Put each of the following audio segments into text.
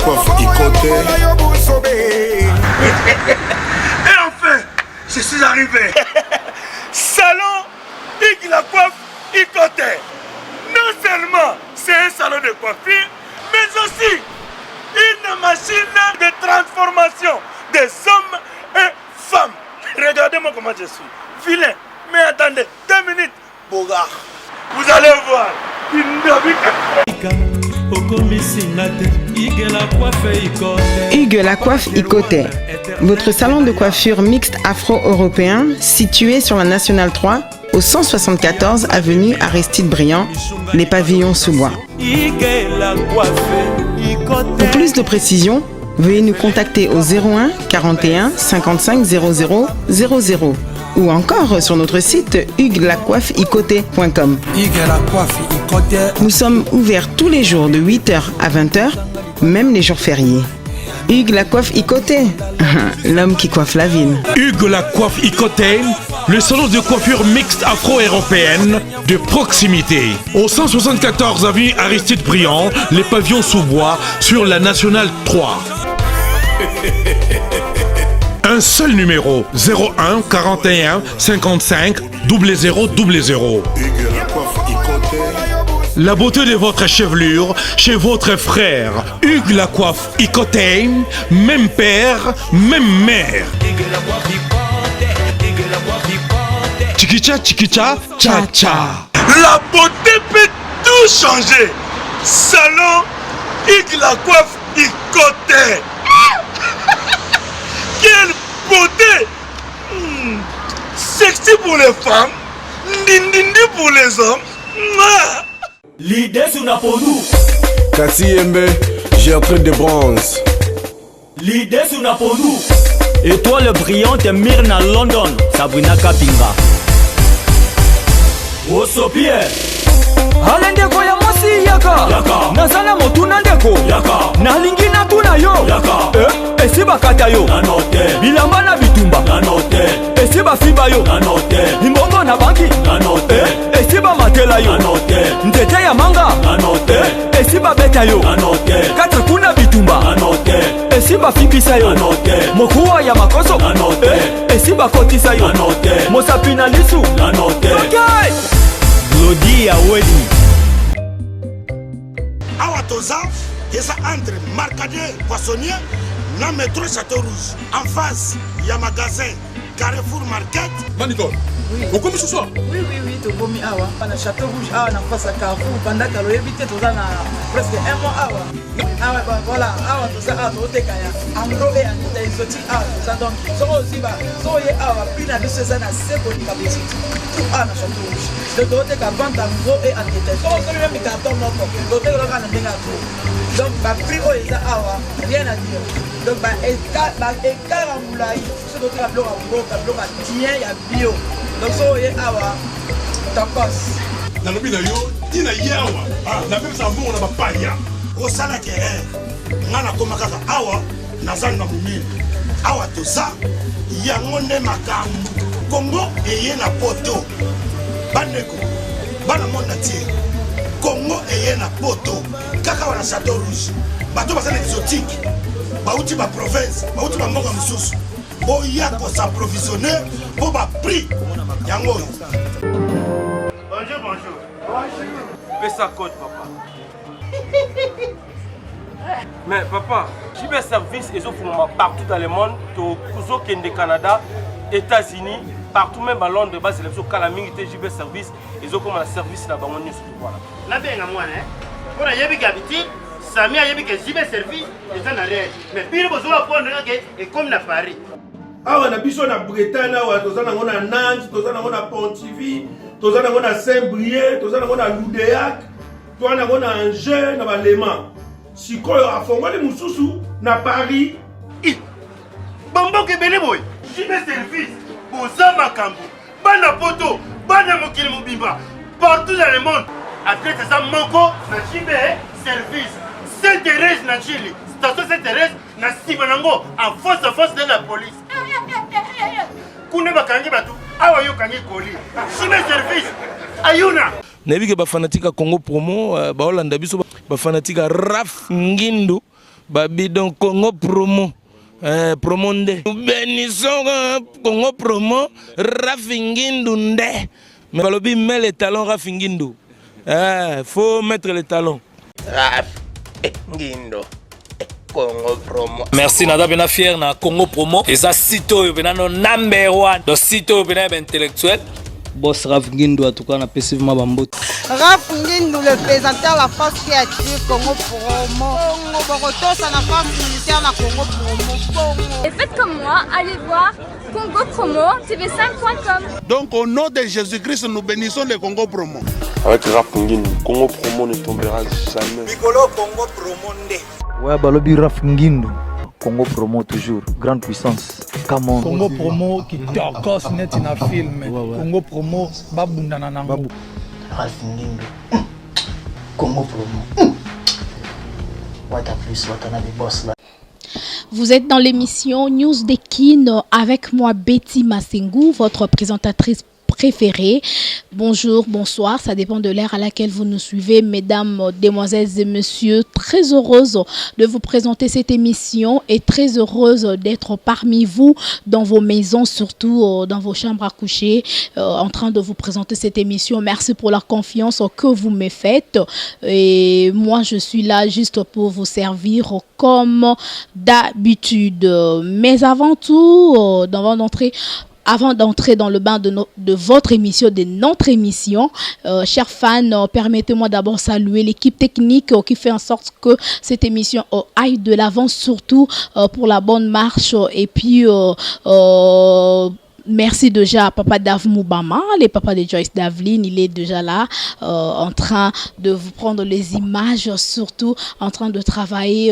Coiffe Ikote. Et enfin, je suis arrivé. Salon Hugues La Coiffe Ikote. Non seulement c'est un salon de coiffure, mais aussi une machine de transformation des hommes et femmes. Regardez-moi comment je suis. Vilain. Mais attendez, 2 minutes. Bogart. Vous allez voir. Hugues La Coiffe Ikote, votre salon de coiffure mixte afro-européen situé sur la Nationale 3 au 174 avenue Aristide Briand, les pavillons sous bois. Pour plus de précisions, veuillez nous contacter au 01 41 55 00 00 ou encore sur notre site hugueslacoiffeikote.com. Nous sommes ouverts tous les jours de 8h à 20h, même les jours fériés. Hugues La Coiffe Ikote, l'homme qui coiffe la ville. Hugues La Coiffe Ikote, le salon de coiffure mixte afro-européenne de proximité. Au 174 avenue Aristide Briand, les pavillons sous bois sur la Nationale 3. Un seul numéro, 01 41 55 00 00. La beauté de votre chevelure chez votre frère. Hugues La Coiffe Ikote, même père, même mère. Chikicha, chikicha, cha cha. La beauté peut tout changer. Salon Hugues La Coiffe Ikote. Quelle beauté! Sexy pour les femmes, ndindindi pour les hommes. L'idée sur Napodou. Kassi Yembe, j'ai un truc de bronze. L'idée sur Napodou. Étoile brillante Myrna London, Sabrina Kapinga. Osopie. Alendeko ya mwasi yaka. Nazala motuna ndeko. Nalingi natuna yo. Esi bakata yo. Bilamba na bitumba. Esi bafiba yo. Imbongo na banki. Esi bamatela yo. Ntete ya manga. Esi babeta yo. Kata kuna bitumba. Esi bafibisa yo. Mokuwa ya makoso. Esi bakotisa yo. Mosapina lisu. Okay. Lodi ya Wedi. Awa toza, yesa entre Marcadet Poissonnier, na métro Château Rouge. En face, il y a magasin Carrefour Market. Manicole, vous commis ce soir? Oui, tu commis awa. Pendant Château Rouge, awa, na face à Carrefour, pendant que l'on évite tout ça, presque 1 mois awa. Awa, voilà, awa, tout ça, awa, tout kaya. Amro et Anita exotique, awa, tout ça, donc, so aussi, so y awa, puis na 2 ans, c'est bon, il y a tout awa, na Château Rouge. Le doté ka vente Amro et Anita. So, on même carton moko. Doté que l'on a n'enga tout. Donc, prix au eza awa, rien à dire. Donc, écart en moulay, ce doté ka bloc à bloc, tien, il y a bio. Donc, so y awa, tokos. Dans le pays d'ailleurs, il y a yawa. La même savon, on n'a pas ya. Au salake, ngana komakaka awa, nazal na mumile. Awa toza, yangone makamu. Congo eye na poto. Baneko, bana mona tie. Congo eye na poto. Kaka wana Château Rouge. Bato basana exotique. Bauti ba province, bauti ba mboka mususu. Boya ko s'approvisionner pour ba prix. Yango. Bonjour. Fais ça code, papa. Mais papa, j'ai des services et partout dans le monde, au Kende Canada, États-Unis, partout même à Londres, bas c'est le Calaming, j'ai des services et ils ont comme un service là-bas. Voilà. Là bien à moi, hein. Pour y avoir habitude, Samy a eu que j'ai des services et ça n'a rien. Mais puis le besoin pour et comme la Paris. Ah, on a biso na Bretagne, on a Nantes, on a Pontivy, on a Saint-Brieuc, on a Loudéac, on a Angers, on a Léman. Si on a fait les moussousous na Paris. Bambo Kebele boy, j'ai des services. Boza Makambo, Bana Poto, Bana Mokili Mobimba, partout dans le monde. Après ça, Manko, na Chibé, service. Sainte-Thérèse na Chili, station Sainte-Thérèse na Sibanango, en face de la police. Kune bakangi batu, awa yo kangi koli. Chibé service, ayuna. Nabi ke ba fanatika Congo promo, ba Hollanda biso ba fanatika Raf Ngindu. Babidon Congo promo. Promo nde. Bénissons Congo promo. Rafingindu nde. Mais balobi met les talons Rafingindu. Faut mettre les talons. Rafingindu. Congo promo. Merci nada bena fier na Congo promo. Et ça sito bena no number 1. Do sito bena intellectuel. Boss Rafingindu en tout cas na passivement bambote. Rafingindu le présentateur la force créative Congo promo. Congo Boroto ça la force militaire na Congo promo. Et faites comme moi, allez voir Congo promo tv5.com. Donc au nom de Jésus-Christ nous bénissons le Congo promo. Avec Rafingindu, Congo promo ne tombera jamais. Bigolo Congo promo nde. Ouais, balobi Rafingindu. Congo promo toujours, grande puissance. Come Congo promo qui torcos net na film. Congo promo babundana nango. Rafingindu. Congo promo. What a plus, what a boss là. Vous êtes dans l'émission News des Kin avec moi Betty Massengou, votre présentatrice préférée. Bonjour, bonsoir, ça dépend de l'ère à laquelle vous nous suivez, mesdames, demoiselles et messieurs. Très heureuse de vous présenter cette émission et très heureuse d'être parmi vous dans vos maisons, surtout dans vos chambres à coucher, en train de vous présenter cette émission. Merci pour la confiance que vous me faites et moi je suis là juste pour vous servir comme d'habitude. Mais avant tout, avant d'entrer dans le bain de votre émission, de notre émission, chers fans, permettez-moi d'abord saluer l'équipe technique qui fait en sorte que cette émission aille de l'avant, surtout pour la bonne marche. Et puis, merci déjà à Papa Dave Moubama, les papas de Joyce Davlin, il est déjà là en train de vous prendre les images, surtout en train de travailler,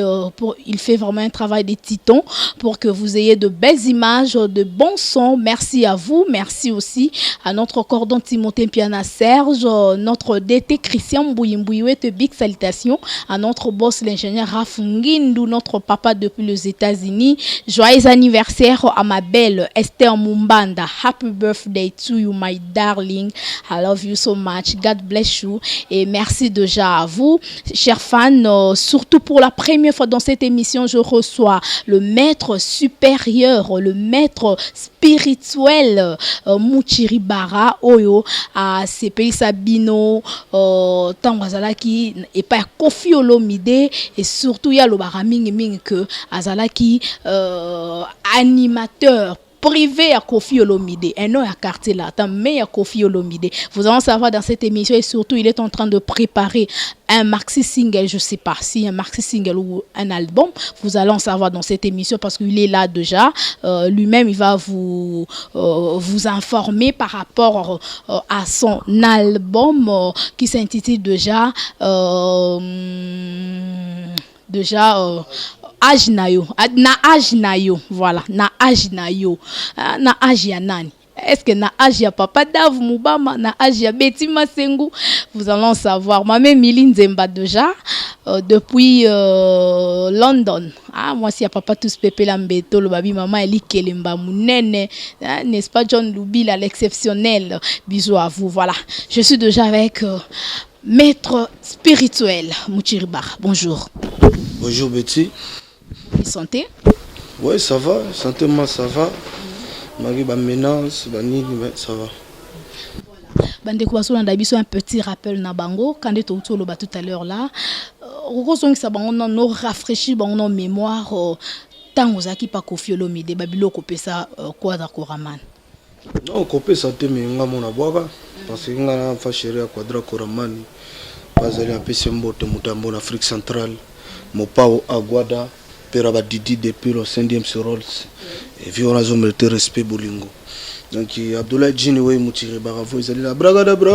il fait vraiment un travail de titan pour que vous ayez de belles images, de bons sons. Merci à vous, merci aussi à notre cordon Timothée Piana Serge, notre DT Christian Mbouyimbouyiwete, big salutations à notre boss l'ingénieur Rafingindu, notre papa depuis les États-Unis. Joyeux anniversaire à ma belle Esther Mumba. Happy birthday to you, my darling. I love you so much. God bless you. Et merci déjà à vous, chers fans. Surtout pour la première fois dans cette émission, je reçois le maître supérieur, le maître spirituel, Muchiribara Oyo, à CPI Sabino, Tangwazalaki, et pas Kofi Olomide, et surtout, il y a le Baraming Ming que Azalaki, animateur privé à Kofi Olomide, un nom à quartier là, mais à Kofi Olomide. Vous allez savoir dans cette émission et surtout il est en train de préparer un maxi single, je sais pas si un maxi single ou un album, vous allez en savoir dans cette émission parce qu'il est là déjà. Lui-même il va vous informer par rapport à son album qui s'intitule déjà âge na yo, voilà, na âge na yo, na âge ya nani? Est-ce que na âge ya Papa Dave Moubama, na âge ya Betty Massengou? Vous allez savoir. Moi-même, Miline Zemba déjà, depuis London. Ah, moi, si y a Papa tous Pepe Lambeto, le babi maman Eli Kelemba Mounene, n'est-ce pas John Loubil à l'exceptionnel? Bisous à vous, voilà. Je suis déjà avec maître spirituel, Muchiribar. Bonjour. Bonjour Betty. Santé? Oui, ça va. Santé, moi, ça va. Marie, menace, ça va. Bande Kouasso, on a un petit rappel na bango. Quand on est autour tout à l'heure là, on a rafraîchi nos mémoires. Tant aux acquis pas Kofi Olomide, Babilo Kopé ça, quoi d'accord, Raman? Non, Kopé ça te met un mon aboire. Parce que nous avons fait chérir à Quadra Koramani. Pas aller à Pessembo, Mutambo en Afrique centrale. Mopao Aguada, Peraba Didi depuis le 5e Rolls. Et violence mérité respect Bolingo. Donc Abdoulaye Djiniwe Muchiribara, ils allaient là, bragadabra,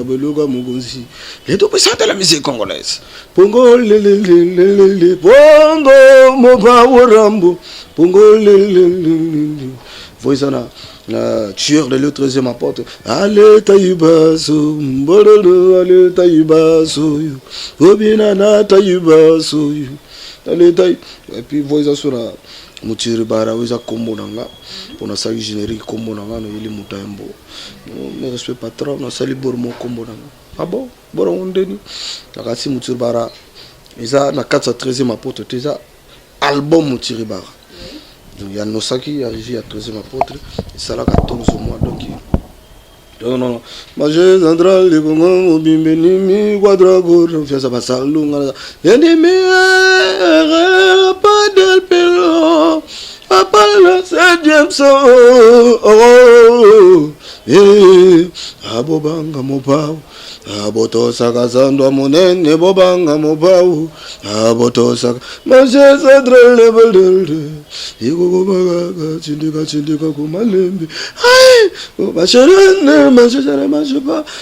beluga mugonzi. Les deux puissants de la musique congolaise. Pongo le, pongo moba warambo, pongo le. Voisana, tueur de l'autre troisième apporte. Allez taïbaso, bololo, allez taïbaso, obinana taïbaso, allez taï. Et puis voisana sur la Muchiribara, voisana combo nanga, pour la salle générique combo nanga, no yeli mutaembo. Ne respect pas trop, no sali bormo combo nanga. Ah bon, bon on deni. La kasi Muchiribara, eza na 413e apôtre eza album Mutiribara. Donc il y a Nosaki arrivé à 13e apôtre et ça là 14 mois donc non maje zandra le bongo obimbeni mi quadrago fiasa basalunga ennemi pas del pelo apala septième son abobanga mopao abotosaka zandwa monene bobanga mopao abotosaka maje drele ikokobaga chindika kumalembe ai bachelene maje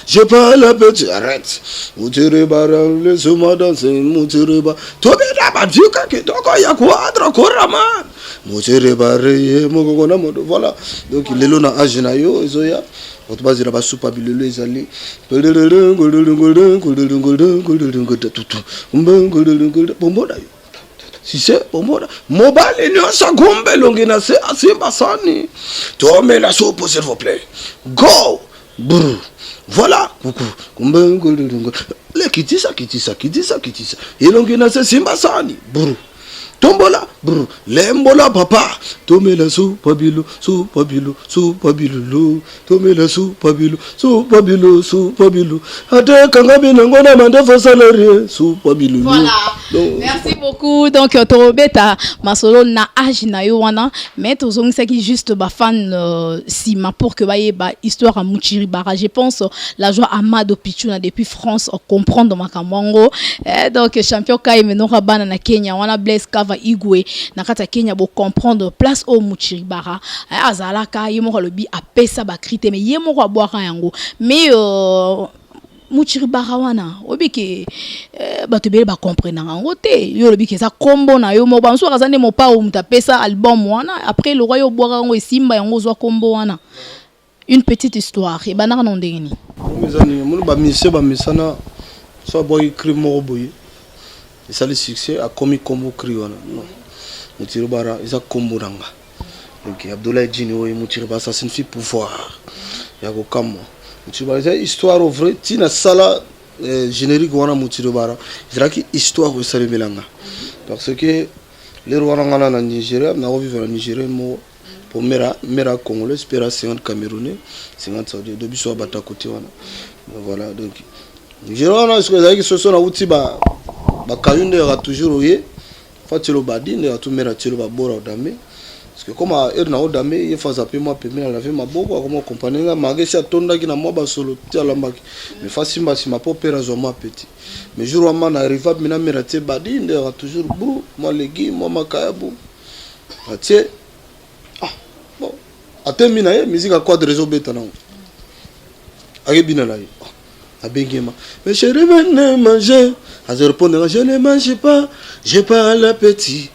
je pas la petite arrête Mutiribara le suma danser Mutiribara tobeda baduka ke doko ya quadra korama Mutiribara ye mokona modo voilà donc lelo na age na yo ezoya otubazira basupa bilelo ezali bomboda yo si c'est bomboda mobile nyonso gombe longena se asimba sani tome la soupe s'il vous plaît go brr voilà coucou le kitisa elongena se simba sani brr tombola brr lembola papa tome la soupe bilo tome la soupe bilo ate kangabi ngona mande fo salarié soupe bilo. Voilà. Merci beaucoup. Donc Torobeta masolo na age na yo wana mais tozong c'est qui juste ba fan sima pour que ba histoire à Mutiribara. Je pense la joie Amado Pichuna depuis France comprendre makamongo donc champion kai menora bana na Kenya wana Blaise Kava Igwe na kata Kenya bo comprendre place au Mutiribara azalaka yemo lobi apesa ba krite mais yemo ko boira yango mais Mutiribara wana obike bato bele ba comprendre yango te yo lobi ke za kombo na yo mo banso kazane mo pa o mutapesa album wana après le roi yo boira yango esimba yango zo kombo wana une petite histoire et banana non ndeni mes amis mon ba misana so boy crime mo boy et ça le succès a commis combo criona non Mutiribara isa combo ranga donc Abdoulaye Djini o Mutiribara ça signifie pouvoir ya ko kamo Mutiribara c'est histoire au vrai tina sala générique wana Mutiribara c'est qui histoire au Saremelanga parce que les Rwandais na Nigeria na vivre en Nigeria mo pour mera congolais espéra 50 camerounais 50 saoudien de biso bata côté wana voilà donc Nigeria na ce que ça sont na utiba ba kayunde ya toujours oye fatelo badine ya tumera telo ba bora odame parce que comme na odame il faut zapper moi permis la vie maboko comme compagnie nga magesi atonda ki na moi ba solo ti alambaki mais fasimba si ma popera zo moi petit mais jour wa na arriva mina mera te badine ya toujours bou moi legi moi makayabu atie bon atemina ye musique à quoi de réseau beta na agebina la abengema mais chérie venez manger à répondre je ne mange pas j'ai pas l'appétit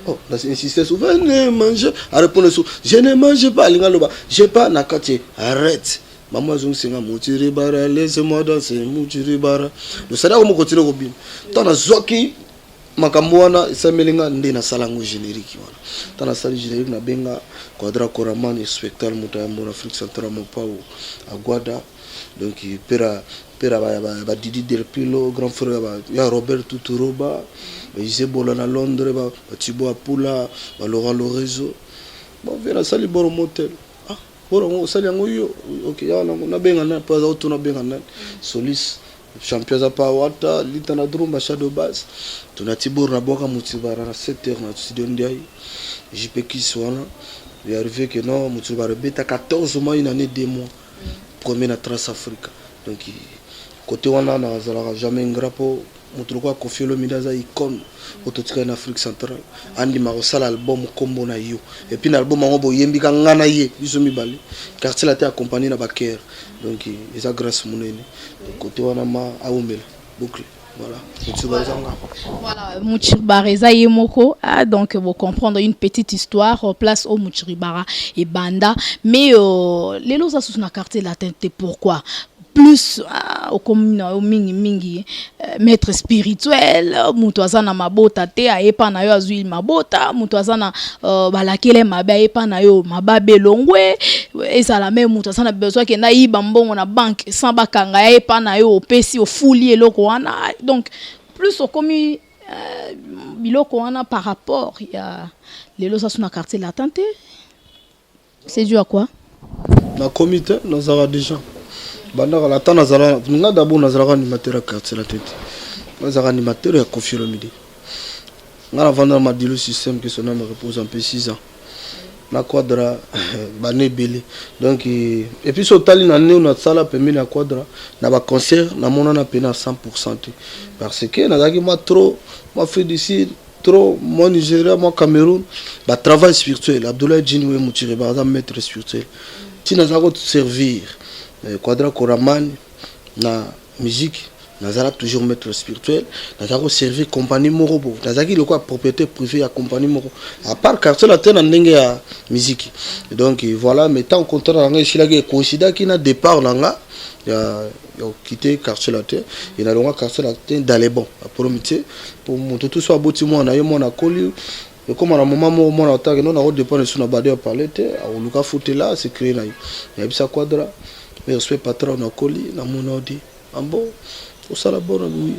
oh là c'est insister souvent venez manger à répondre je ne mange pas lingaloba j'ai pas nakati arrête maman zong singa Mutiribara laisse-moi danser Mutiribara le sada ko continuer ko bin tana zoki makambo wana isamelinga nde na salango générique wana tana sali générique na benga quadra koraman spectacle mutambo na Afrique centrale mo pao agwada donc pera ba Didi Del Pilo grand frère ba ya Robert Tuturoba Isé Bola na Londres ba Thibaut Apula ba Laurent Lorenzo bon vera sali boro motel ah boro mo sali ngo yo OK ya na benga na pas auto na benga na Solis champion za pa wata litana drumba shadow bass tunatibura na boka Mutiribara na 7h na studio ndiayi JP Kiswana il est arrivé que non Mutiribara beta 14 mois une année 2 mois premier na Transafrica donc côté wana na zalaka jamais ngrapo mutuko Koffi Olomide za icône ototika en Afrique centrale andi ma sala album kombo na yo et puis l'album ngo yembika ngana ye biso mibali quartier la te accompagné na baker donc eza grâce munene côté wana ma aombela boucle voilà Mutiribara eza yemoko donc vous comprendre une petite histoire place au Mutiribara et banda mais les lots sous na quartier latin pourquoi plus au commune au mingi maître spirituel mutu azana mabota te ayepa na yo azui mabota mutu azana balakele mabe ayepa na yo mababe longwe ezala même mutu azana besoin ke na yiba mbongo na banque sans bakanga ayepa na yo opesi ofuli eloko wana donc plus au commune biloko wana par rapport ya lelo ça na quartier latin te. C'est dû à quoi? Na comité nazara déjà. Banda la temps nazara nga d'abord nazara animateur à quartier latin. Nazara animateur à Kofi Olomide. Nga vendre ma dilo système que son nom repose en peu 6 ans. Na quadra bané belé. Donc et puis sur tali na né na sala permis na quadra na ba concert na mona na pena 100% parce que na daki moi trop moi fait d'ici trop moi Nigeria moi Cameroun ba travail spirituel Abdoulaye Djinoué Moutire ba maître spirituel ti na zako servir quadra koraman na musique nazala toujours maître spirituel nazako servir compagnie morobo nazaki le quoi propriété privée à compagnie moro à part quartier la tena ndenge ya musique donc voilà mais tant contrat nga ici là que considère qu'il na départ là ya quitter quartier la terre il a longa quartier la terre dans les bons pour métier pour monter tout soit bâtiment na yo mona koli et comme à un moment mon attaque non na dépend sur na badé parler te au luka fouté là c'est créé na ya bisa quadra mais respect patron na koli na mon odi en bon au salabor oui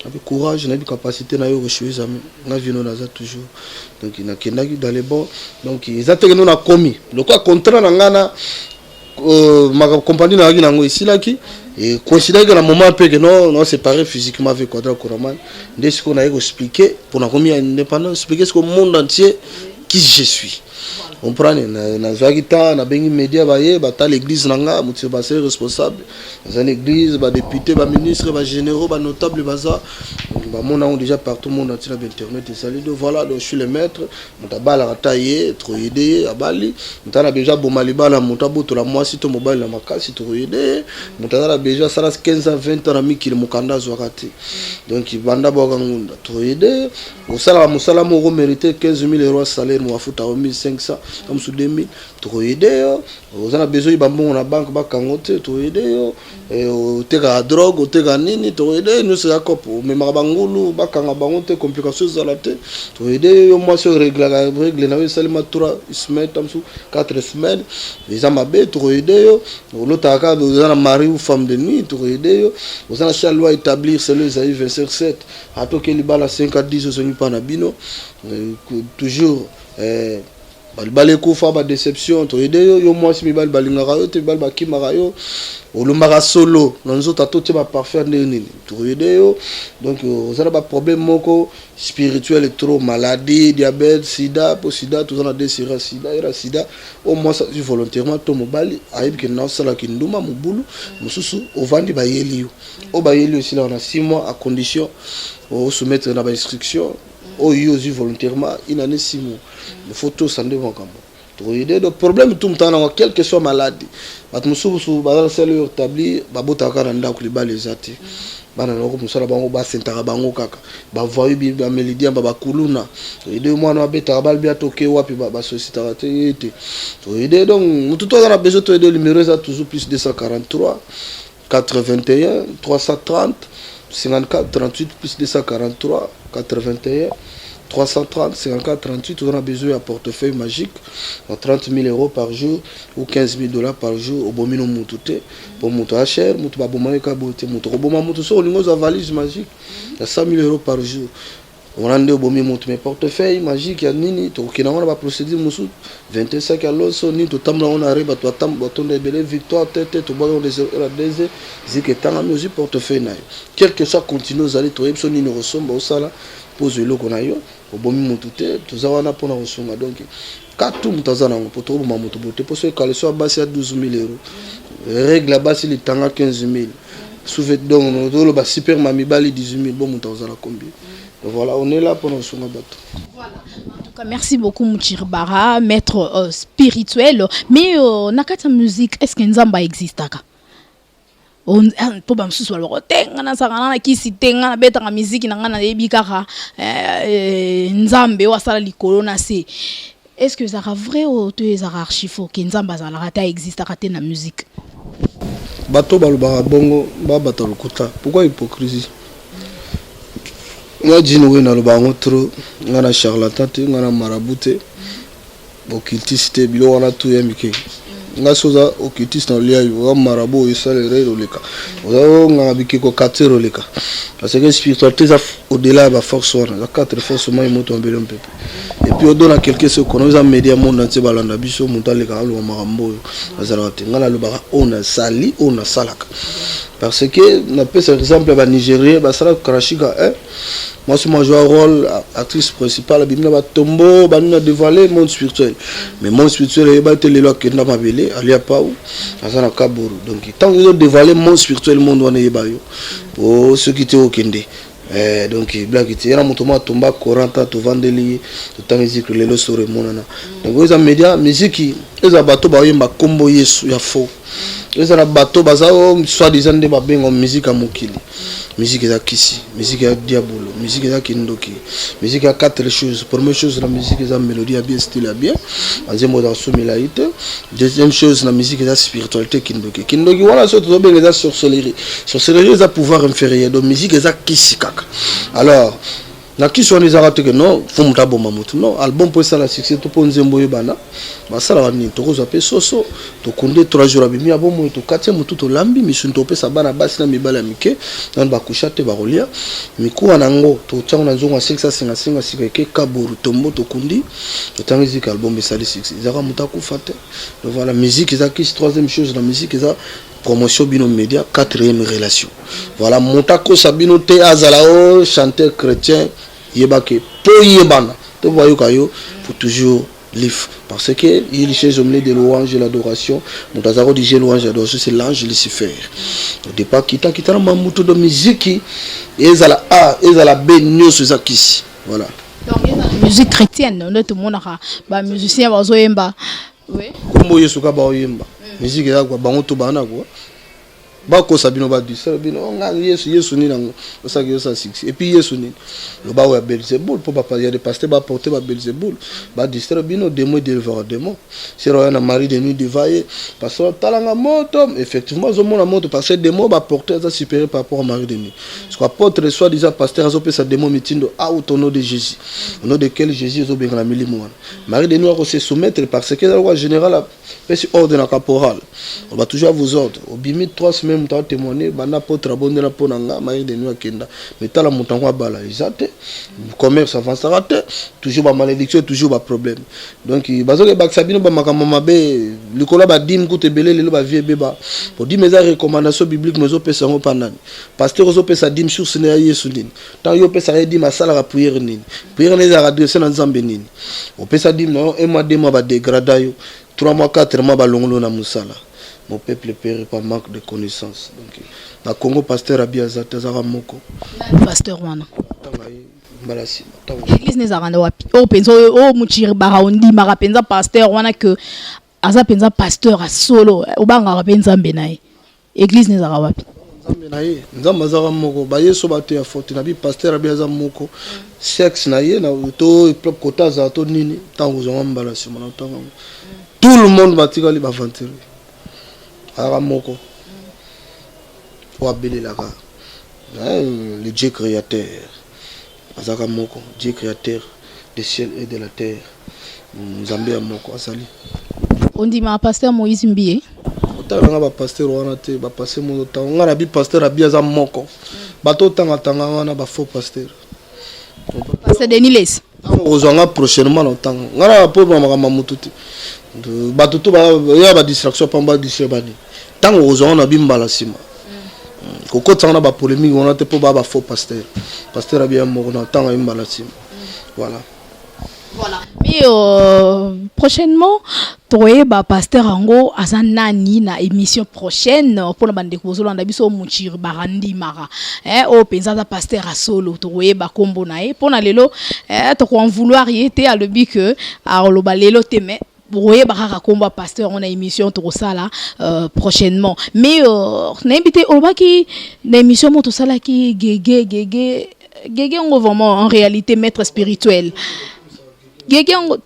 avec courage na capacité na yo rechuer amis na vino na za toujours donc il na kendaki dans les bons donc ils attendent nous na commis le quoi contrat na ngana ma compagnie na ngina ngo ici là qui et considérer que la moment peu que non séparé physiquement avec Quadra Koraman dès ce qu'on a expliqué pour na commis indépendance expliquer ce que le monde entier qui je suis. On prend na zagita na bengi média baye bata l'église nanga mutu ba ser responsable dans l'église ba député ba ministre ba généraux ba notable baza ba mona on déjà partout monde entier na internet et salut voilà donc je suis le maître mutabala rataye trop aider abali mutana déjà bomaliba na mutaboto la moi si to mobile na makasi trop aider mutana déjà ça 15 à 20 ans mi kile mukanda zwakati donc banda boka ngunda trop aider osala musala mo mériter 15 000 € salaire mo afuta 1500 comme sous 2000 to aider vous avez besoin ba mbongo na banque ba kangote to aider o teka drogue o teka nini to aider nous c'est akopo mais mabangulu ba kanga bangote complications za la tête to aider yo moi sur règle na seulement 3 semaines comme sous 4 semaines les amabe to aider yo l'autre aka vous avez mari ou femme de nuit to aider yo vous avez la loi établir c'est le Isaïe 27 à to ke libala 5 à 10 so ni pa na bino toujours balbalé ko fa ba déception to aider yo moi si mi balingara yo te balba kimara yo olumaka solo nzo tato te ba parfaire nini to aider yo donc vous avez pas problème moko spirituel et trop maladie diabète sida pour sida tout ça na désiré sida era sida au moins ça volontairement to mobali ayib ke na sala ki nduma mubulu mususu ovandi ba yeli o ba yeli aussi là on a 6 mois à condition au soumettre na ba instruction au yosi volontairement il en est 6 mois les photos sont devant comme to aider le problème tout le temps quelle que soit maladie bat mususu ba sala yo établi ba botaka na ndako libala ezati bana loko musala bango ba sentaka bango kaka ba voyu bi ba melidia ba kuluna to aider moi na beta bal bia toke wapi ba société raté to aider donc mutu to na besoin to aider numéro ça toujours plus 243 81 330 54 38 plus 243 81 330 54 38 on a besoin d'un portefeuille magique à 30 000 € par jour ou 15 000 $ par jour au bomino mutute pour mutu à cher mutu ba bomane ka bote mutu roboma mutu so lingo za valise magique à 100 000 € par jour on a ndé bomi mutu mais portefeuille magique ya nini to kina on ba procédure musu 25 à l'os ni to tamla on arrive to tam to ndebele victoire tête to boyo des la des zike tanga musique portefeuille na quel que soit continue aux aller to epso ni no resomba au sala pose le qu'on a yo au bomi mutute to za wana pona osonga donc katu mutazana ngo poto bo mamuto bote poso kale so basi à 12 000 €. Règle basi li tanga 15 000. Souvet donc no lo ba super mami bali 18 000 bon mutazana combien. Voilà, on est là pour nous soumettre. Voilà. En tout cas, merci beaucoup Muchiribara, maître spirituel. Mais nakata musique, est-ce que Nzamba existe aka? On to ba msusu lo tenga na sangana na kisi tenga na beta musique na ngana ebikaka Nzambe wasala likolo na se. Est-ce que ça sera vrai ou tu es archifo que Nzamba za la rata existe aka te na musique? Bato balobaka bongo ba bato lokuta. Pourquoi hypocrisie? Moi Djinoué na lo bango trop ngana charlatan te ngana marabouté bo kiltisité bilo wana tout yamike nga soza okitiste na lia yo marabo esalere oleka ozo nga bikiko 4 oleka parce que spiritualité ça au-delà de la force wana la 4 forces moi moto mbele mpepe et puis on donne à quelqu'un ce qu'on a média monde entier balanda biso montale ka lo marambo azala te nga na lo ba on a sali on a salaka parce que na peut par exemple ba Nigérien ba sala karashika moi je joue un rôle actrice principale bimna ba tombo ba na dévoiler monde spirituel mais monde spirituel e ba tele lo kenda mabele alia pau azana kaburu donc tant ils ont dévoilé monde spirituel monde wana yeba yo pour ceux qui étaient au kende donc black était era mutoma tomba 40 ans to vandeli to tangizi que lelo sore monana donc les médias musique les bateau ba yemba kombo yesu ya faux les bateau bazao soit disant de babengo musique à mokili musique ya kisi musique ya diabolo musique ya kindoki musique ya 4 choses première chose la musique ya mélodie bien style bien deuxième mot dans somilaïte deuxième chose la musique ya spiritualité kindoki voilà surtout to benga ya sorcellerie ça pouvoir inférieur donc musique ya kisi kaka alors na kisi on les a raté que non faut mutabo mamutu non album pour ça la succès to ponze mboyo bana basala wani to ko zape soso to kunde 3 jours abimi abomo to 4e mutu to lambi misunto pesa bana basi na mibala mike nan ba kushate ba rolia mikuwa nango to tsango na nzongo 555 sikeke kaburu tombo to kundi to tangizi ka album besali 6 zaka mutaku fate donc voilà musique za kisi troisième chose la musique za promotion bino média quatrième relation voilà montako sabino te azalao chanteur chrétien yebake po yebana to voyou kayo pour toujours live parce que il chez homme de louange et l'adoration montazaro dit louange et l'adoration c'est l'ange Lucifer au départ kita na mamuto de musique ezala a ezala b nyoso za kisi voilà donc musique chrétienne on tout monde ba musicien bazo yemba oui kombo yesu ka ba yemba musique ya kwa bango to bana kwa bako sabino ba du sabino nga yesu ni nango ça que ça 6 et puis yesu ni le ba wa Belzebul pour pas il y a des pasteurs ba porter ba Belzebul ba distraire bino démon délivrer démon c'est roya na mari de nuit divaye parce que talanga moto effectivement zo mona moto parce que démon ba porter ça supérieur par rapport au mari de nuit ce qu'on apôtre soit déjà pasteur zo pesa démon mitindo au nom de Jésus au nom de quel Jésus zo benga na milimo mari de nuit ko se soumettre parce que la loi générale c'est ordre na caporal on va toujours à vos ordres au bimi 3 semaines même temps témoigner bana potra bondela ponanga mari de nuit akenda mais tala mutango bala izate commerce avance raté toujours ba malédiction toujours ba problème donc bazo ke baksabino ba makama mabe likola ba dim koute belé lelo ba vie beba pour dire mes recommandations bibliques mezo pesa ngo panani pasteur ozo pesa dim sur sene ya Yesu nini tant yo pesa dim masala la prière nini prière les adresser na nzambe nini o pesa dim non un mois 2 mois ba dégrada yo 3 mois 4 mois ba longolo na musala mon peuple périt par manque de connaissances donc na Congo pasteur Abiaza tazara moko pasteur wana balasi église nezaranda wapi o penzo o muchiri baraondi mara penza pasteur wana que aza penza pasteur a solo obanga penza mbenaye église nezara wapi nzambe na ye nzambe azara moko ba yeso bato ya forte na bi pasteur Abiaza moko sexe na ye na to propre kota za to nini tango zonga balasi mona tango tout le monde batikali ba vanter Aramoko le Dieu créateur Azaramoko Dieu créateur des ciels et de la terre Zambia moko asali on dit ma pasteur Moïse Mbie otanga ba pasteur wana te ba passer mo tanga na bi pasteur Abiaza moko bato tanga wana ba faux pasteur pasteur Deniles ozanga prochainement longtemps ngara pauvre makama mututi batutu ba ya ba distraction pamba disebani tango ozona bimbala sima koko tsana ba polémique on a te po ba faux pasteur bien mo na tango bimbala sima voilà mais prochainement toye ba pasteur ango azanani na émission prochaine pour la bande kozolanda biso muchiri barandi mara o penza za pasteur a solo toye ba kombo na e pona lelo to ko en vouloir yete a lebi que a loba lelo teme boye baraka komba pasteur on a émission to sala prochainement mais na invité olobaki na émission mo to sala ki gege on vraiment en réalité maître spirituel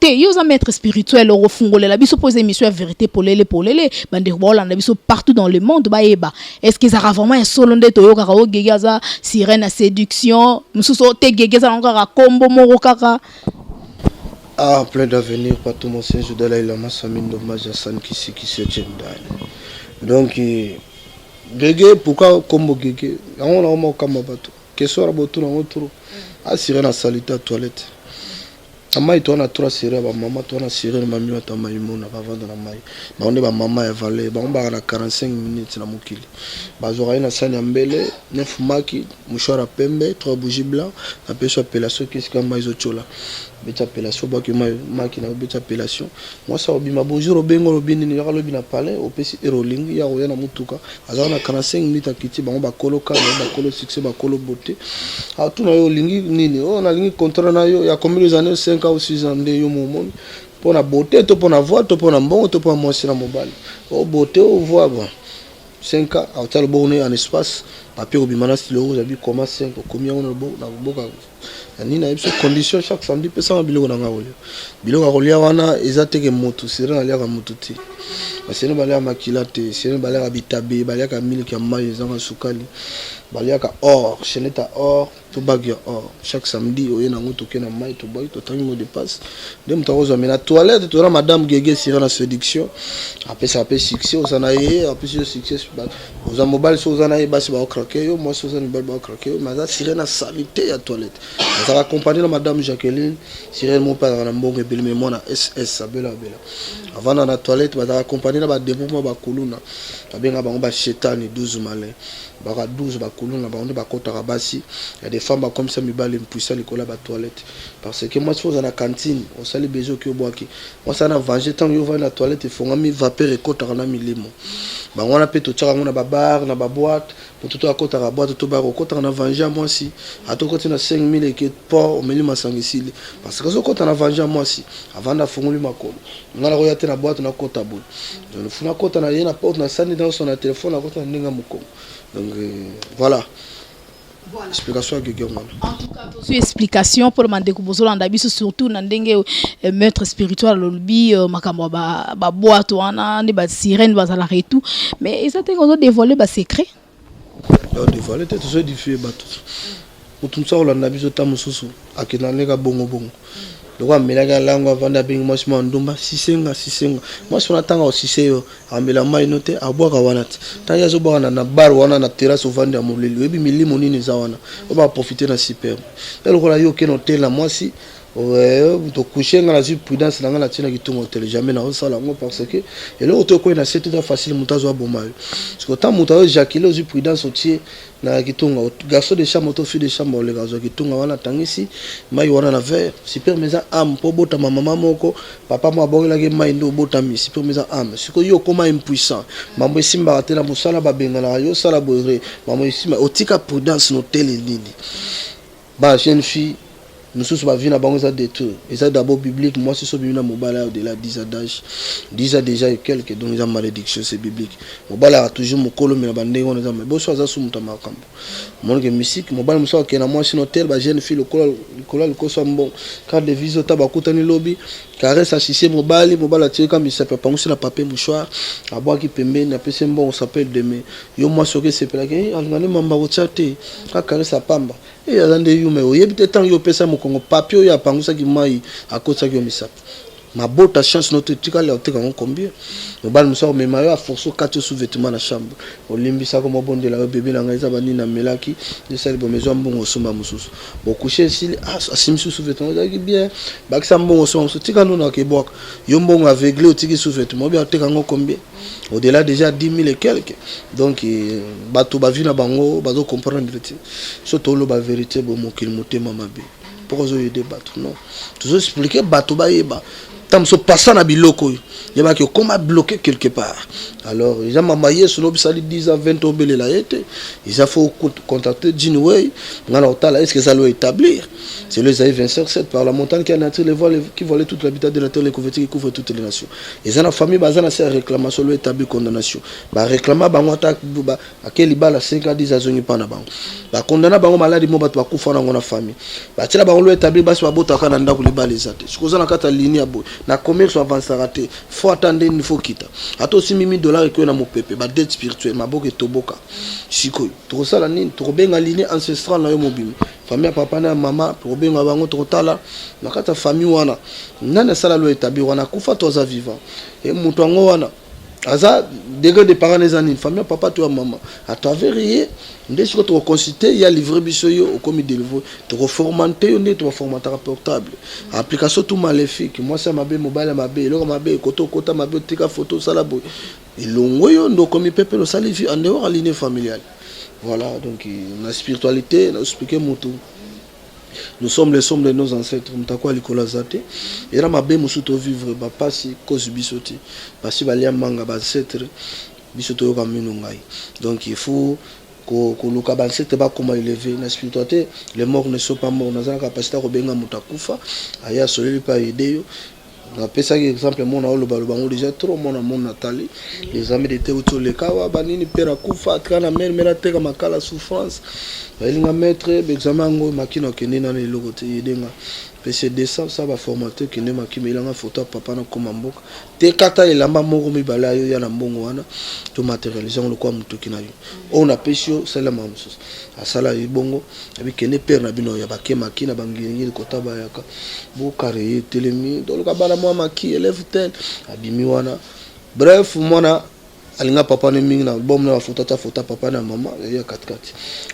te yoza maître spirituel au fungole la biso pose émission vérité polele bande bolanda biso partout dans le monde ba eba est-ce que ça a vraiment un solo de toyo kaka o gege za sirène à séduction mususo te gege za ngaka kombo moko kaka Ah, plein d'avenir, pas tout mon Seigneur de la Ilama Samin Dommage Hassan qui se tient. Donc, Gégé, pourquoi comme Gégé? On a comme bateau. Qu'est-ce que tu as autour? Ah, c'est une salite à toilette. Amai tu na 3 séries ba maman tu na série mami wa tamaimona ba vendre na mai ba onde ba mama ya valer ba omba na 45 minutes na mokili ba zora ina sanya mbele 9 maki mouchoir pembe 3 bougies blancs na peso appellation qu'est-ce que mai zo chola beta appellation ba que maki na beta appellation moi ça obi ma bonjour obengo lobini ni lobi na palais au pesi eroling ya oya na mutuka azana na 45 minutes akiti ba omba koloka ba kolo succès ba kolo beauté a tu na yo lingi nini oh na lingi contrat na yo ya combien de années 5 ou 6 ans de yo momon pour la beauté to pour la voix to pour la bon to pour moi c'est la mobile oh beauté au voix bon 5 ans à tel bonheur en espace papier au bimana stylo vous avez comment 5 combien on a beau na boka ni na ibso condition chaque samedi pesa biloko na ngawole biloko kolia wana ezateke moto sera na lia ka moto ti basene balia makilate sene balia ka bitabe balia ka miliki ya mai ezanga sukali balia ka or cheneta or to bagia or chaque samedi oye na ngoto ke na mai to bagi to tangi mo de passe dem to rozo mais na toilette to ra madame Gégé sera na séduction après ça peut succès osana ye après ce succès aux mobile so osana ye basi ba craquer yo moi so osana ba craquer yo mais ça sera na salité ya toilette ça va accompagner la madame Jacqueline sera mon père na mbongo belle mais moi na SS sabela bela avant dans la toilette va accompagner la ba développement ba kuluna abenga ba ba chetani 12 malais baka 12 ba kuluna ba on ba kota basi il y a des femmes comme ça mi balé puissant l'école ba toilette parce que moi je fais dans la cantine on sali bezo ki oboaki moi ça na venger tant yo va na toilette il faut ngami vapeur et kota na milimo ba on a peto tchaka na ba bar na ba boîte pour tout à kota ba boîte to ba kota na venger moi si à to kota na 5000 et que port au milieu masangisili parce que so kota na venger moi si avant da funguli makolo ngala royate na boîte na kota boule donc funa kota na yena porte na sani dans son téléphone na kota ndinga mukoko donc voilà. Voilà. Explication à Gégé. En tout cas, sur explication pour demander que vous avez surtout dans le maître spirituel, le makambo ba boîte ou ana ne ba sirène ba la et tout, mais ils ont dévoilé ba secret. Ils dévoilé tout ça diffusé ba tout. Pour tout ça on a biso tamususu akina nega bongo bongo. Le roi Mélaga langue avant d'abing moi je m'en domba sisenga moi je m'attends au siseyo ambela mai noté à boire wanat tanya zo boire na bar wana na terrasse au vendre mon lili ebi milimo nini za wana on va profiter na super le roi yo ke noté la moi si ouais to coucher ngala zu prudence na ngala tina kitungo hotel jamais na osala ngo parce que et là auto ko na c'est tout facile mutazo aboma parce que tant mutazo Jacqueline zu prudence otier na kitungo garçon de chambre auto fille de chambre le garçon kitungo wana tangisi mai wana na verre super maison am po bota mama moko papa mo abongela ke mai ndo bota mi super maison am siko yo koma impuissant mambo simba tela musala babenga na yo sala boire mambo simba otika prudence no tele nini ba jeune fille nous sommes pas venus à Bangoza des tours. Et ça d'abord biblique. Moi, si je suis venu à Mobala au-delà de 10 ans d'âge, 10 ans déjà et quelques, donc ils ont malédiction, c'est biblique. Mobala a toujours mon colo, mais la bande, on est en bon choix, ça sous mon tamarcam. Mon musique, Mobala me soit qu'il y a moi, si l'hôtel, bah, jeune fille, le col soit bon. Carte de visite, tabacoutani lobby, caresse à chissé, Mobala a tiré comme il s'appelle, pas aussi la papier mouchoir, à boire qui pembe, n'a pas c'est bon, on s'appelle demain. Yo, moi, ce que c'est, c'est que, algane mamba au tchaté, caresse à pamba. Et alande yume o yebite tant yo pesa mo kongo papier ya pangusa ki mai akosa ki misap ma bota chance notre tika la teka on combien no bal muso me mayo a force 4 sous-vêtements na chambre o limbisa ko mo bonde la bébé la ngaiza bani na melaki de sali bo maison bongo soma mususu bo coucher si asim sous-vêtements da ki bien ba ki sambongo soma mususu tika no na ke boka yo mbongo aveuglé o tiki sous-vêtements bien teka on combien au-delà déjà 10 000 et quelques donc bato ba vina bango bazo comprendre surtout lo ba vérité bo mo kil motema mabe pourquoi zo yede bato non tout expliquer bato ba yeba tam so passant na biloko yeba que comment bloquer quelque part alors ils ont mamaye sur l'obsali 10 à 20 obele la été ils a faut contacter Jinway ngana otala est-ce que ça doit établir c'est le Isaïe 27 par la montagne qui a nature les voiles qui volait toute l'habitat de la terre les couvertures qui couvrent toutes les nations ils ont la famille bazana c'est réclamation le établir condamnation ba réclama bango attaque ba akeli bala 5 à 10 azongi pana bango ba condamna bango maladi mo bato bakufa na ngona famille ba tela bango le établir basi ba bota kana ndako le bala ezate sikoza na kata ligne ya boy na commerce avancera te faut attendre il faut quitter ato si $1000 que na mopepe ba dette spirituelle maboke toboka sikoyo to sala nini to benga lignée ancestrale na yo mobimi famille papa na mama to benga bango to tala na kata famille wana nana sala lo établi wana kufa to za vivant et mutu ngo wana aza degré de parents les années famille papa to maman à travers yé ndé ce que tu consulter il y a livré biso yo au comité de niveau tu reformater on est tu formateur portable application tout maléfique moi ça mabe mobile mabe lo mabe koto kota mabe tika photo sala boy ilongo yo ndo comme peuple lo sali vie en dehors à lignée familiale voilà donc la spiritualité on a expliqué mutu. Nous sommes les sommes de nos ancêtres. Mtakwa likola zate. Era mabe musuto vivre ba pasi cause bisoti. Pasi balia manga ba ancêtre bisoto yoka minungai. Donc il faut que luka ba ancêtre ba comment élever na spiritualité. Les morts ne sont pas morts. Nous avons la capacité ko benga mutakufa. Aya soleli pa aider yo. Na pesa exemple mon na olo balobango déjà trop mon Nathalie. Les amis de Théoto le kawa banini pera kufa kana mera teka makala souffrance. Balinga maître examen ngo makino kende na le logo te yedenga PCD ça va formater kende makimo ilanga photo papa na komamboka te kata elamba moko mibala yo ya na mbongo wana to matérialiser le kwa mutoki na yo on a pesio c'est la même chose asala ibongo abi kende père na bino ya bakema makina bangiringi kota bayaka bo carré telemi do ka bala mo maki élève 10 abimi wana bref mona alinga papa ne mingi na bom na photo ta photo papa na maman ya 4-4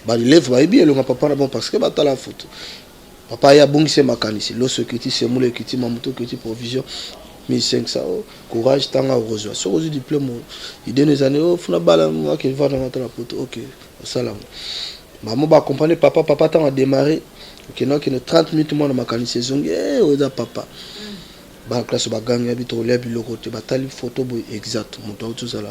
ba élève ba ibi elonga papa na bon parce que ba ta la photo papa ya bungise makanisi lo sekiti semule kiti mamuto kiti provision 1500 courage tanga rejoindre so ozu diplôme il donne les années oh funa bala moi qui va dans la photo OK salam maman ba accompagner papa tanga démarrer OK non qui ne 30 minutes moi na makanisi zongi oza papa ba classe ba gang ya bito le biloko te batali photo boy exact moto tout ça là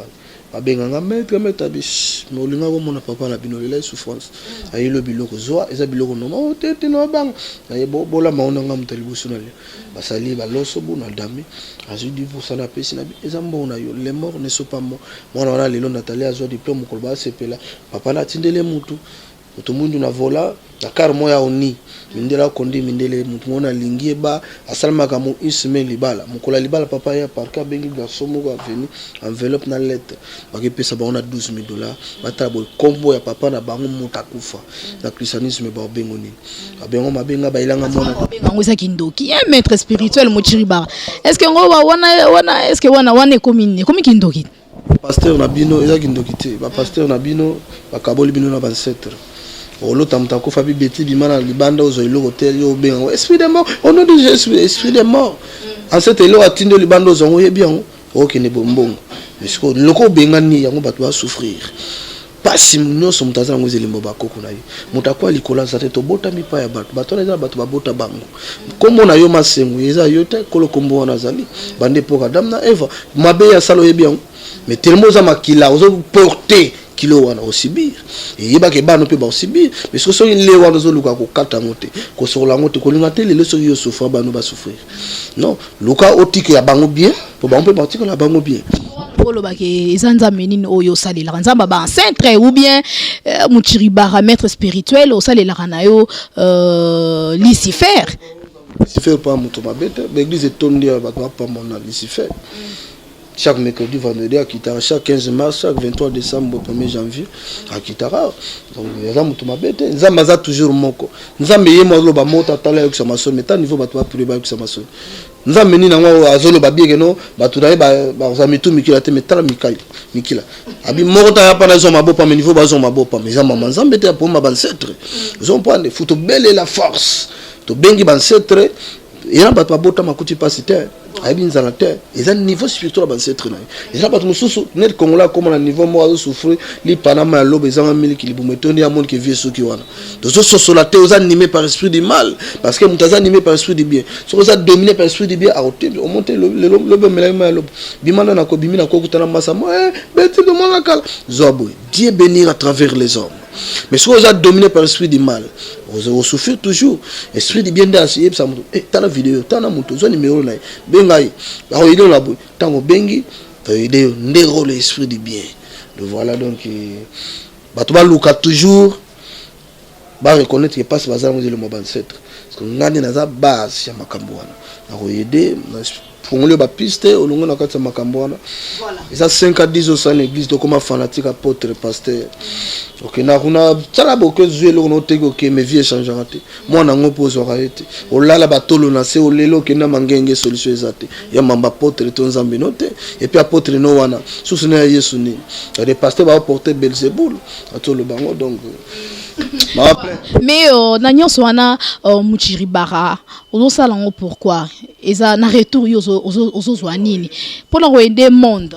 ba benga nga maître bish mo linga ko mona papa na bino le souffrance ayi le biloko zo eza biloko no mo tete no bang ayi bola maona nga mutali busunale basali ba loso bu na dami azu di pour ça la pesi na eza mbona yo les morts ne sont pas morts mona wana lelo Nathalie azo diplôme ko ba sepela papa na tindele mutu mutu mundu na vola na car moya oni mindela kondi mindele mutu mona lingie ba asalma ka mo isme libala mukola libala papa ya parka bengi garçon mo va venir enveloppe na lettre ba ke pesa ba on a $12,000 bata boy combo ya papa na bango mutakufa na christianisme ba bengo ni ba bengo mabenga ba ilanga mona bengo za kindoki un maître spirituel Mochiriba est-ce que ngo wana est-ce que wana komine komi kindoki pasteur na bino eza kindoki te ba pasteur na bino ba kaboli bino na ba ancêtre Olo tamtako fabi beti bimana libanda ozo ilo hotel yo ben esprit de mort au nom de Jésus esprit de mort en cette elo atinde libanda ozo ngoye bien OK ne bombongo parce que loko bengani yango bato ba souffrir pas si nous sommes dans un zélimbo bakoko na yo mutakwa likola za to bota mipa ya bato na bato ba bota bango kombo na yo masengo eza yo te kolo kombo wana zali bande pour Adam na Eva mabe ya salo ye bien mais tellement za makila ozo porter kilo wana osibir et yeba ke bano pe ba osibir mais ce que so le wana zo luka ko kata ngote ko so la ngote ko linga te le so yo souffrir bano ba souffrir non luka otike ya bango bien pour ba on peut partir la bango bien polo ba ke zanza menine oyo salela nzamba ba centre ou bien Mochiriba maître spirituel o salela na yo Lucifer pas muto mabete l'église est tondée ba pas mona Lucifer. Chaque mercredi, vendredi à Kitara, chaque 15 mars, chaque 23 décembre, 1er janvier à Kitara. Donc, il y a des gens qui ont toujours moko. Nous avons mis un peu de temps avec sa maçon, mais tant niveau de temps pour avec sa maçon. Nous avons mis un peu de temps avec nous, nous avons mis tout Mikila, mais tant Mikila. Abi morta ya pana zoma bopa mais niveau bazoma bopa mais za maman zambete pour ma ancêtre. Ils ont prendre photo belle et la force. To bengi ancêtre et là ba bota makuti pasiter. Aïbin Zanater, ils ont un niveau spirituel à cette année. Ils ont pas de sous net Congola comme un niveau moi de souffrir, les Panama l'aube ils ont un mille qui les boumetoni à monde qui vit ceux qui ont. Donc ce sont la théorie animés par l'esprit du mal, parce que nous animés par l'esprit du bien. Ce que ça dominé par l'esprit du bien à ôter, au monter l'aube mais l'aube. Bimana na ko bimina ko kutana massa moi, bête de mon local. Zobo, Dieu bénir à travers les hommes. Mais ce que vous êtes dominé par l'esprit du mal, vous souffrez toujours. L'esprit du bien d'assez, ça me dit, t'as la vidéo, t'as la moto, t'as le numéro là. Bengaï, alors il est là, t'as mon bengi, t'as l'idée, néro l'esprit du bien. Donc voilà donc, bah tu vas louer toujours ba reconnaître que passe bazar ngozelo mo ancêtre parce que ngani naza base ya makambo wana na koyede pour le bapiste olongo na kati ya makambo wana eza 5 à 10 au sein l'église donc comme fanatique apôtre pasteur OK na kuna tsala boko zuelo no tego ke me vie changera te moi na ngo pozo raete olala batolo na se olelo ke na mangenge solution ezate ya mamba apôtre to nzambe note et puis apôtre no wana susuna ya Yesu ni les pasteurs va porter Belzéboul atolo bango donc mais na nyonso wana Muchiribara ozosala ngo pourquoi eza na retour ozozwa nini pour aider monde.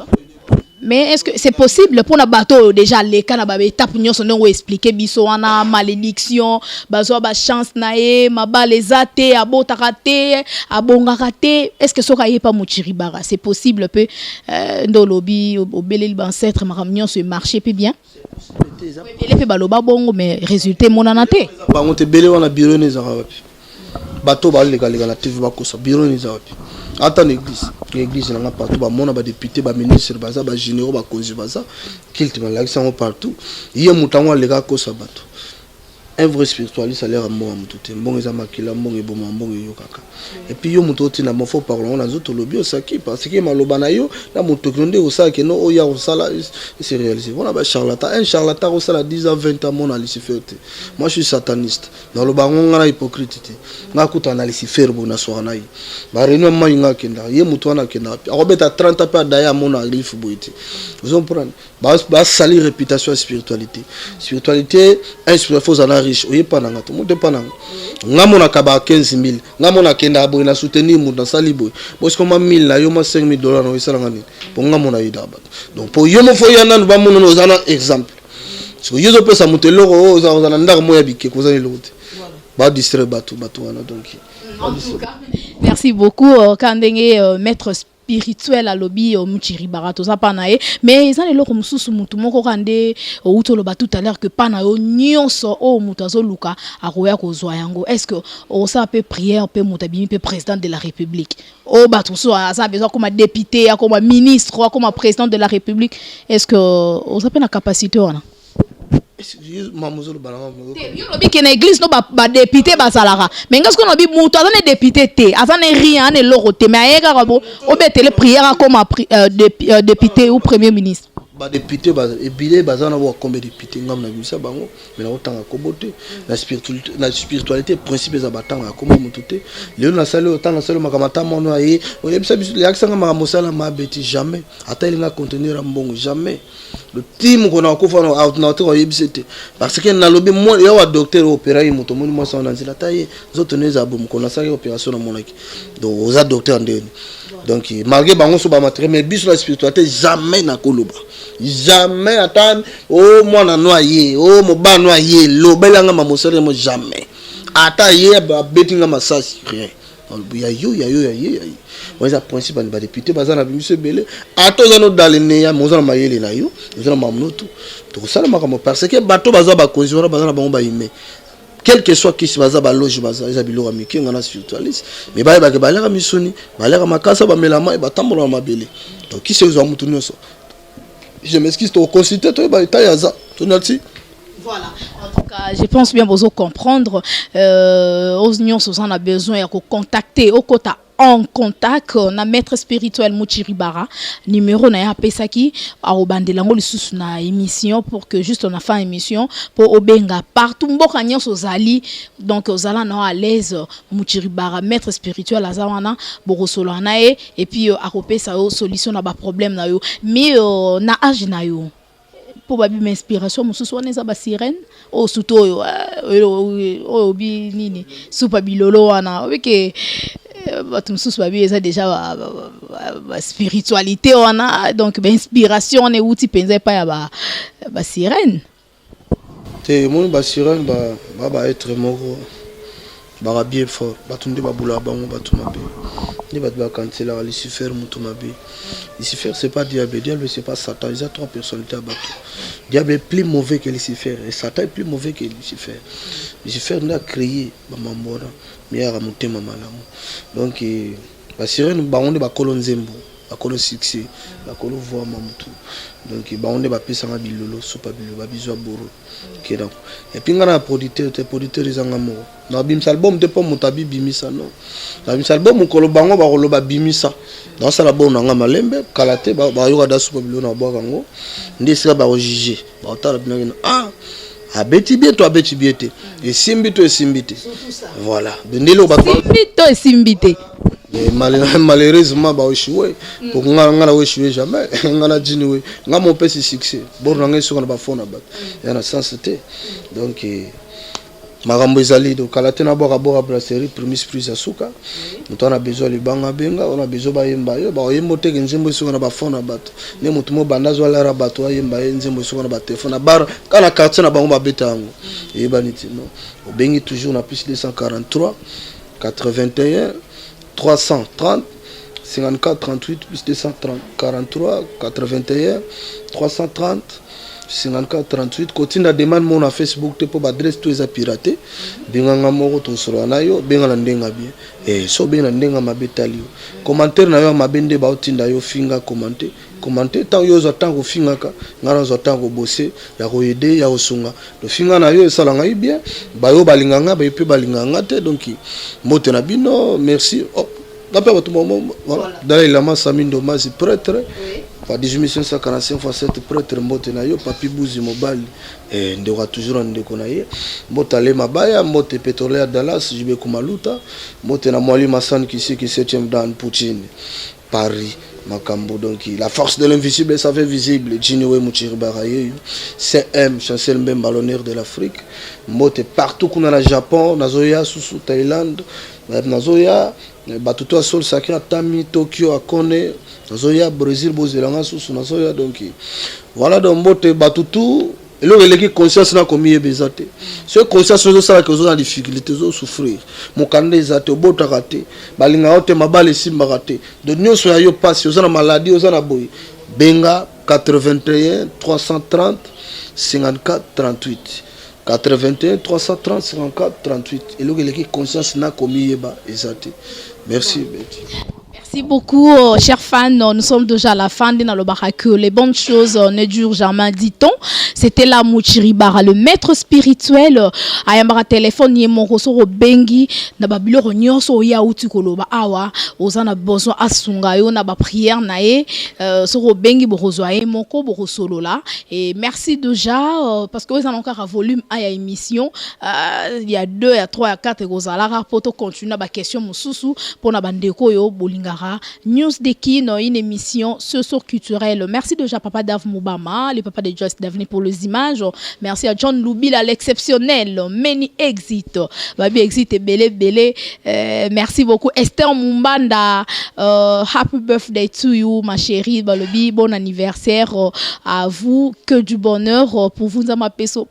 Mais est-ce que c'est possible pour na bateau déjà les cas na ba étape nyonso ndongo expliquer biso wana malédiction bazo ba chance nae mabale zate abotaka te abongaka te est-ce que soka yepa Muchiribara c'est possible peu ndolobi obeleli ancêtre makam nyonso marché peu bien ele pe baloba bongo mais résultat monana te bango te belé wana bureau ne zara wapi bateau ba lega na TV bakosa bureau ne zara wapi ata l'église na partout ba mona ba député ba ministre baza ba généraux ba konzi baza kilte ba la sango partout yé mutango lega kosa bato un vrai spiritualiste a l'air mort mututé mbongo za makila mbongo eboma mbongo yokaka et puis yo mututé na mofo parlons na zoto lobio saki parce que maloba na yo na mutokonde osaki no oya osala c'est réalisé voilà ba charlatan un charlatan osala 10 à 20 ans mon à Lucifer. Moi je suis sataniste dans le bango ngana hypocrite nga kuta na Lucifer bona soana yi ba réunion mayinga kenda ye mutu na kenda akobeta 30 pa daya mon à lifu boiti vous comprenez ba salir réputation spiritualité un spirituel riche oye pananga to monte pananga ngamona kaba 15000 ngamona kenda aboy na soutenir mu dans saliboy parce que ma 1000 na yo ma $5000 no isala ngani pour ngamona yidaba donc pour yo mo fo yana ba mono no zana exemple so yo zo pesa mutelo o za na ndaka moya bike ko zani lote ba distraire batu wana donc merci beaucoup Kandenge maître spirituel à lobby Muchiribara toza panae mais ils ont le mususu mutu moko kande utoloba tout à l'heure que pana yo nyonso o mutazo luka akoya kozwa yango est-ce que on ça peut prier un peu mutabimi peut président de la République o batu so ça besoin comme député comme ministre comme président de la République est-ce que on ça peut na capacité wana mamuzolo balanga yo lobi ke na église no ba député ba salara mais ngas ko no bi mutu azane député te azane rien ne lorote mais ayeka ko obetele prière comme député ou premier ministre ba député ba ebile bazana bo combien député ngam na bisa bango mais na otanga kobote la spiritualité principe za batanga comme mututé le na sale otanga sale makamata mono ayi oyebisa biso ya kisanga makamosala mabeti jamais ata ilinga contenir mbongo jamais le team qu'on a kofa na ordinateur oyebisete parce que na lobby moi ya wa docteur opéra muto moni moi sana nzila taye zoto neza boum qu'on a ça opération na monaki donc aux docteur ndeni donc malgré bango so ba matériel mais biso la spiritualité jamais na koloba jamais attendre oh moi na noyer oh mo ba noyer lo belanga mamosere mo jamais ata ye ba betinga masasi rien ya yo on a principe ba député bazana biso belé ato zano dalene ya mozana mayele na yo zana mamnoto to sala makamo parce que bato baza ba konzora bazana bango ba yime quel que soit qui se baza ba loge baza za biloko miki ngana spiritualiste mais ba ke balera misoni balera makasa ba melama e batambola mabele donc qui se zo mutu nyonso je m'excuse to consulter to ba tayaza to nati. Voilà, en tout cas, je pense bien vous comprendre. Aux unions, on a besoin de contacter au quota en contact na maître spirituel Muchiribara numéro na ya pesaki a obandelango lisusu na émission pour que juste on a fait émission pour obenga partout mboka nyonso zali donc ozala na à l'aise Muchiribara maître spirituel azawana borosolo na et puis a kopesa solution na ba problème na yo mais na âge na yo pour babi m'inspiration mususu wana za ba sirène o suto o bi nini super bilolo wana obike batum mususu babi eza déjà ba spiritualité wana donc ba inspiration ne uti penza pa ya ba sirène te mon ba sirène ba être moko ba bien fort batunde ba bula bango batumabe ni ba kansela Lucifer mutumabe Lucifer c'est pas diable c'est pas Satan il y a trois personnalités à battre diable est plus mauvais que Lucifer et Satan est plus mauvais que Lucifer Lucifer n'a créé ba mambora mais ya mutema malamu donc ba sirène ba on ba kolonzembo akolo succès akolo voir mamutu donc on est bapesa nga bilolo sopa bilolo babizwa boro ke donc et puis nga na producteur izanga mo na bimisa album te po mutabi bimisa non na bimisa album ko lo bango ba ko lo babimisa dans ça la bonne nga malembe kalate ba yoka da sopa bilolo na bwa kango ndisika ba juger ba otala bina ah abeti bien toi abeti bien te et simbito voilà bendelo ba simbito et simbité. Malheureusement ba oshwe pour nga na oshwe jamais nga na diniwe nga mon pèse succès bon nga so na ba fona ba yana sensité donc magambo ezali do kalate na boka brasserie premise plus asuka on a besoin le banga benga on a besoin ba yemba yo ba yembo te nzembo so na ba fona ba ne mutu mo bandazo ala rabato yemba nzembo so na ba téléphone bar kana quartier na bango ba betango e baniti non o bengi toujours na plus 243 81 330 54 38 plus 243 81 330 54 38 continue à demander mon Facebook te pour adresse tout ça piraté benganga moko ton solo na yo bengala ndenga bien et so benga ndenga mabetali commentaire na yo mabende ba otinda yo finga commenter tant yo zotan ko finga ka ngana zotan ko bosser ya ko aider ya osunga do finga na yo sala ngai bien ba yo balinganga ba pe balinganga te donc moto na bino merci oh d'après tout moment voilà Dalai Lama Samindo Mazi prêtre par 18545 fois 7 prêtre moto na yo papi buzi mobali et ndora toujours ndeko na ye moto ale mabaya moto pétrolière Dallas jibe kumaluta moto na mwali Massan qui 7e dan Poutine Paris Makambo donc la force de l'invisible ça fait visible Jiniwe Muchiribaraye CM chancel même ballonnaire de l'Afrique moto partout qu'on a na Japon nazoya sous Thaïlande nazoya batuto sol sacré Tami Tokyo Akone nazoya Brésil bozelanga sous nazoya donc voilà donc moto batutu et le relais conscience na komi bezate ce conscience zo sala que zo na difficulté zo souffrir mo kande zate obota raté balinga ote mabale simba raté de nyonso ya yo passe zo na maladie zo na boy benga 81 330 54 38 81 330 54 38 et le relais conscience na komi yeba ezate merci Betty. Merci beaucoup, chers fans. Nous sommes déjà à la fin de que les bonnes choses ne durent jamais, dit-on. C'était là Muchiribara, le maître spirituel. Ayambara téléphone yemoko soro bengi na babilo nyonso ya uti koloba awa ozana besoin asunga yo na ba prière nae soro bengi borozwa yemoko borosolola et merci déjà parce que vous avez encore un volume à émission il y a 2 il y a 3 il y a 4 gozala poto continuer ba question mususu pour na bandeko yo bolingara News de Kino, une émission socio-culturelle. Merci déjà Papa Dave Moubama, le papa de Joyce Davni pour les images. Merci à John Loubila, l'exceptionnel. Many Exit. Babi Exit et Belé. Merci beaucoup. Esther Mumbanda, happy birthday to you, ma chérie. Balobi, bon anniversaire à vous. Que du bonheur pour vous.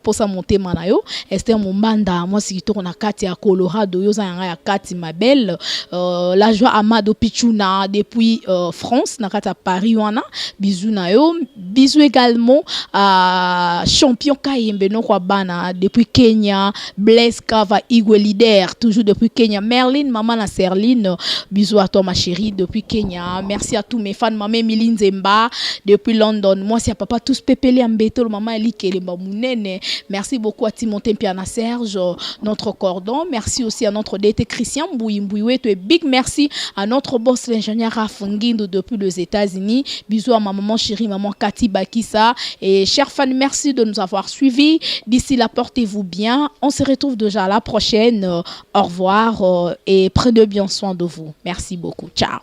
Pour ça monter manayo. Esther Mumbanda, moi si tu on a Kati à Colorado, yo zanga Kati ma belle. La joie Amado Pichuna depuis France, nakata Paris wana. Bisous na yo. Bisous également à champion Kayembe no kwa bana depuis Kenya. Blaise Kava Igwe leader toujours depuis Kenya. Merlin maman la Serline. Bisous à toi ma chérie depuis Kenya. Merci à tous mes fans. Maman Emiline Zemba depuis London. Moi c'est à papa tous pépélé ambeto maman Eli Kelemba Mounene. Merci beaucoup à Timothée Piana Serge notre cordon. Merci aussi à notre DT Christian Mbouimbouiwe. Et big merci à notre boss l'ingénieur Rafungindo depuis les États-Unis. Bisous à ma maman chérie, maman Cathy Bakissa. Et chers fans, merci de nous avoir suivis. D'ici là, portez-vous bien. On se retrouve déjà à la prochaine. Au revoir et prenez bien soin de vous. Merci beaucoup. Ciao.